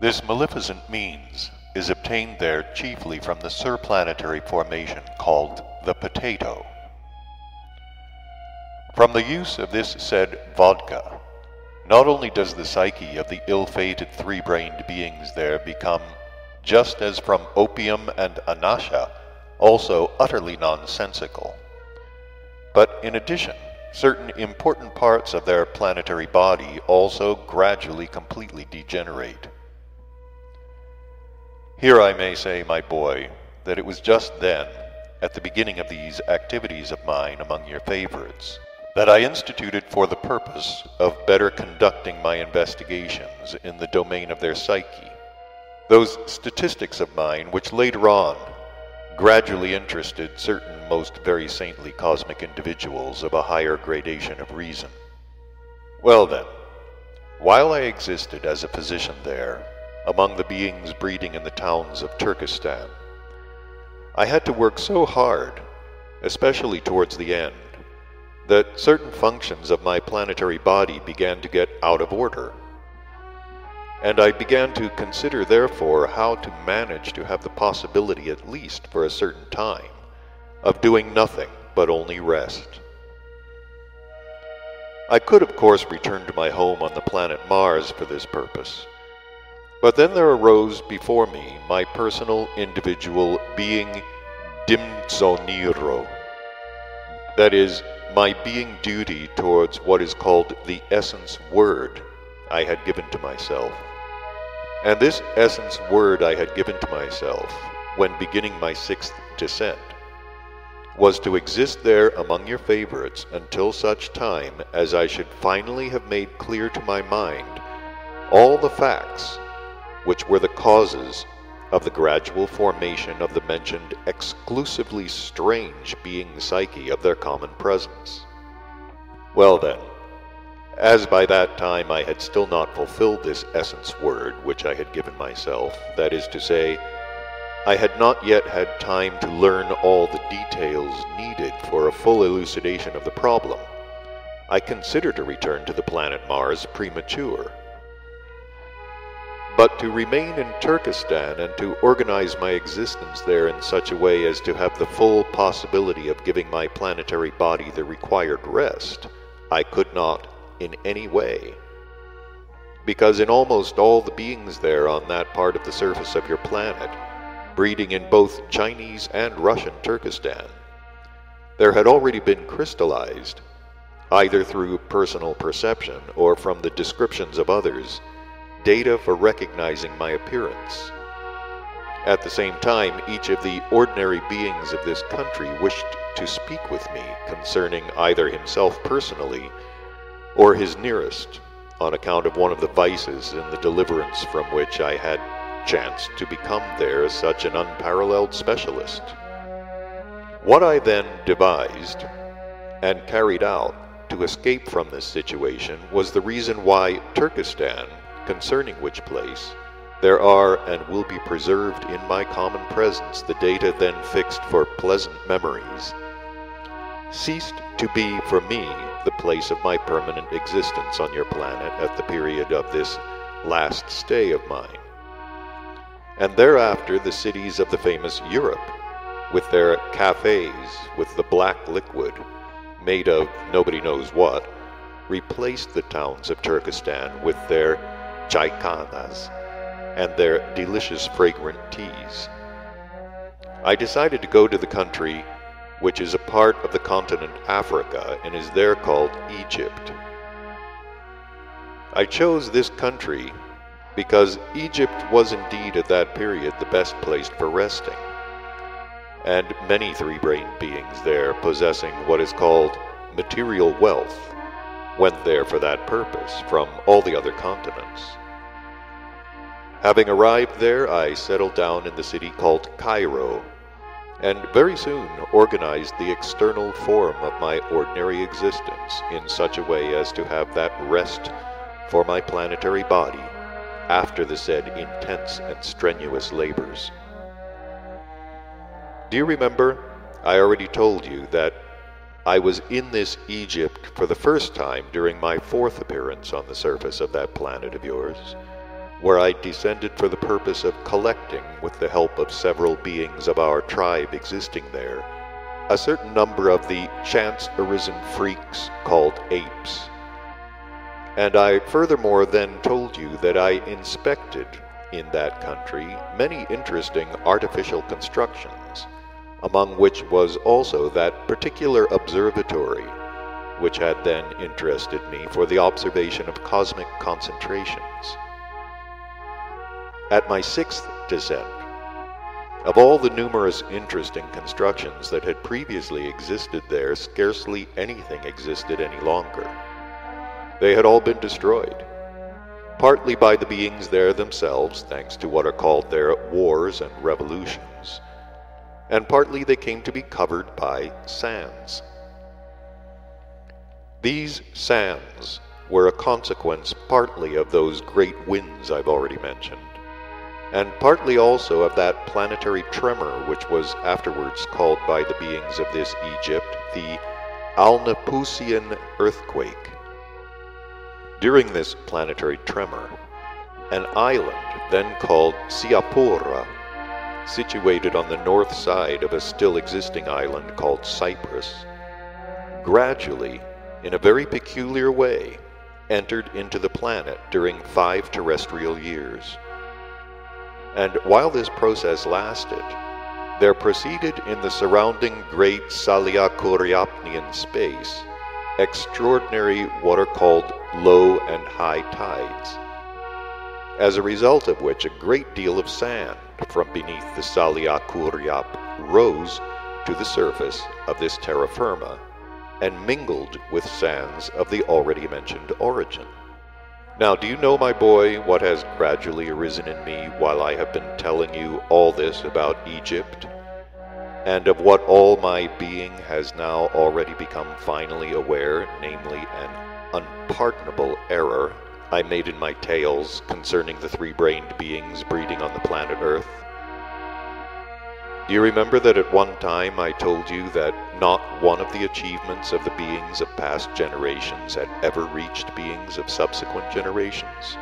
This maleficent means is obtained there chiefly from the surplanetary formation called the potato. From the use of this said vodka, not only does the psyche of the ill-fated three-brained beings there become, just as from opium and anasha, also utterly nonsensical, but in addition, certain important parts of their planetary body also gradually completely degenerate. Here I may say, my boy, that it was just then, at the beginning of these activities of mine among your favorites, that I instituted for the purpose of better conducting my investigations in the domain of their psyche, those statistics of mine which later on gradually interested certain most very saintly cosmic individuals of a higher gradation of reason. Well then, while I existed as a physician there, among the beings breeding in the towns of Turkestan, I had to work so hard, especially towards the end, that certain functions of my planetary body began to get out of order. And I began to consider, therefore, how to manage to have the possibility, at least for a certain time, of doing nothing but only rest. I could, of course, return to my home on the planet Mars for this purpose. But then there arose before me my personal, individual being dimzoniro, that is, my being duty towards what is called the essence word I had given to myself. And this essence word I had given to myself, when beginning my 6th descent, was to exist there among your favorites until such time as I should finally have made clear to my mind all the facts which were the causes of the gradual formation of the mentioned exclusively strange being psyche of their common presence. Well then, as by that time I had still not fulfilled this essence word which I had given myself, that is to say, I had not yet had time to learn all the details needed for a full elucidation of the problem, I considered a return to the planet Mars premature. But to remain in Turkestan and to organize my existence there in such a way as to have the full possibility of giving my planetary body the required rest, I could not in any way. Because in almost all the beings there on that part of the surface of your planet, breeding in both Chinese and Russian Turkestan, there had already been crystallized, either through personal perception or from the descriptions of others, data for recognizing my appearance. At the same time, each of the ordinary beings of this country wished to speak with me concerning either himself personally or his nearest, on account of one of the vices in the deliverance from which I had chanced to become there such an unparalleled specialist. What I then devised and carried out to escape from this situation was the reason why Turkestan, concerning which place there are and will be preserved in my common presence the data then fixed for pleasant memories, ceased to be for me the place of my permanent existence on your planet at the period of this last stay of mine. And thereafter the cities of the famous Europe, with their cafes with the black liquid, made of nobody knows what, replaced the towns of Turkestan with their chaikanas and their delicious fragrant teas. I decided to go to the country which is a part of the continent Africa and is there called Egypt. I chose this country because Egypt was indeed at that period the best place for resting, and many three-brained beings there possessing what is called material wealth went there for that purpose from all the other continents. Having arrived there, I settled down in the city called Cairo, and very soon organized the external form of my ordinary existence in such a way as to have that rest for my planetary body after the said intense and strenuous labors. Do you remember, I already told you that I was in this Egypt for the first time during my 4th appearance on the surface of that planet of yours, where I descended for the purpose of collecting, with the help of several beings of our tribe existing there, a certain number of the chance-arisen freaks called apes. And I furthermore then told you that I inspected in that country many interesting artificial constructions, among which was also that particular observatory, which had then interested me for the observation of cosmic concentrations. At my sixth descent, of all the numerous interesting constructions that had previously existed there, scarcely anything existed any longer. They had all been destroyed, partly by the beings there themselves, thanks to what are called their wars and revolutions, and partly they came to be covered by sands. These sands were a consequence partly of those great winds I've already mentioned, and partly also of that planetary tremor which was afterwards called by the beings of this Egypt the Alnapusian earthquake. During this planetary tremor, an island then called Siapura, situated on the north side of a still existing island called Cyprus, gradually, in a very peculiar way, entered into the planet during 5 terrestrial years. And while this process lasted, there proceeded in the surrounding great Salyakoryapnian space extraordinary what are called low and high tides, as a result of which a great deal of sand from beneath the Salyakoryap rose to the surface of this terra firma and mingled with sands of the already mentioned origin. Now, do you know, my boy, what has gradually arisen in me while I have been telling you all this about Egypt, and of what all my being has now already become finally aware, namely an unpardonable error I made in my tales concerning the three-brained beings breeding on the planet Earth? Do you remember that at one time I told you that not one of the achievements of the beings of past generations had ever reached beings of subsequent generations?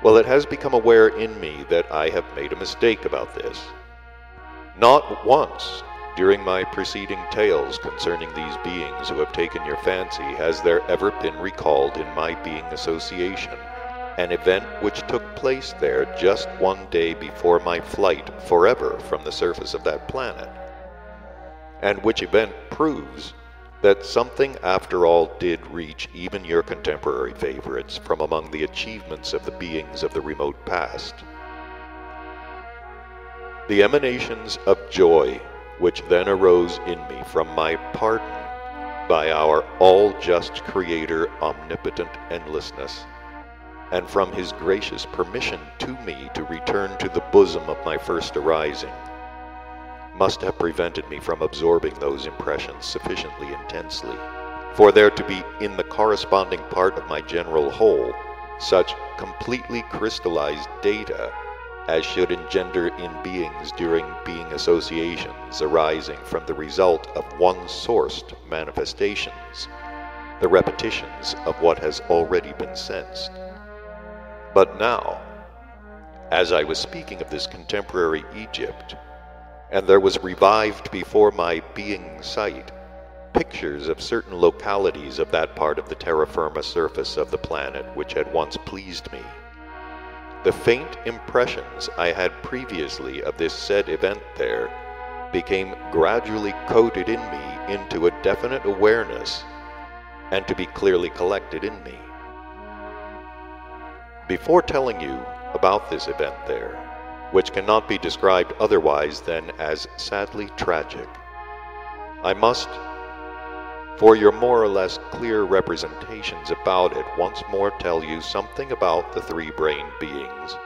Well, it has become aware in me that I have made a mistake about this. Not once during my preceding tales concerning these beings who have taken your fancy has there ever been recalled in my being association an event which took place there just one day before my flight forever from the surface of that planet, and which event proves that something after all did reach even your contemporary favorites from among the achievements of the beings of the remote past. The emanations of joy which then arose in me from my pardon by our all-just Creator, omnipotent endlessness, and from His gracious permission to me to return to the bosom of my first arising, must have prevented me from absorbing those impressions sufficiently intensely, for there to be in the corresponding part of my general whole such completely crystallized data as should engender in beings during being associations arising from the result of one-sourced manifestations, the repetitions of what has already been sensed. But now, as I was speaking of this contemporary Egypt, and there was revived before my being sight pictures of certain localities of that part of the terra firma surface of the planet which had once pleased me, the faint impressions I had previously of this said event there became gradually coded in me into a definite awareness and to be clearly collected in me. Before telling you about this event there, which cannot be described otherwise than as sadly tragic, I must, for your more or less clear representations about it, once more tell you something about the three-brained beings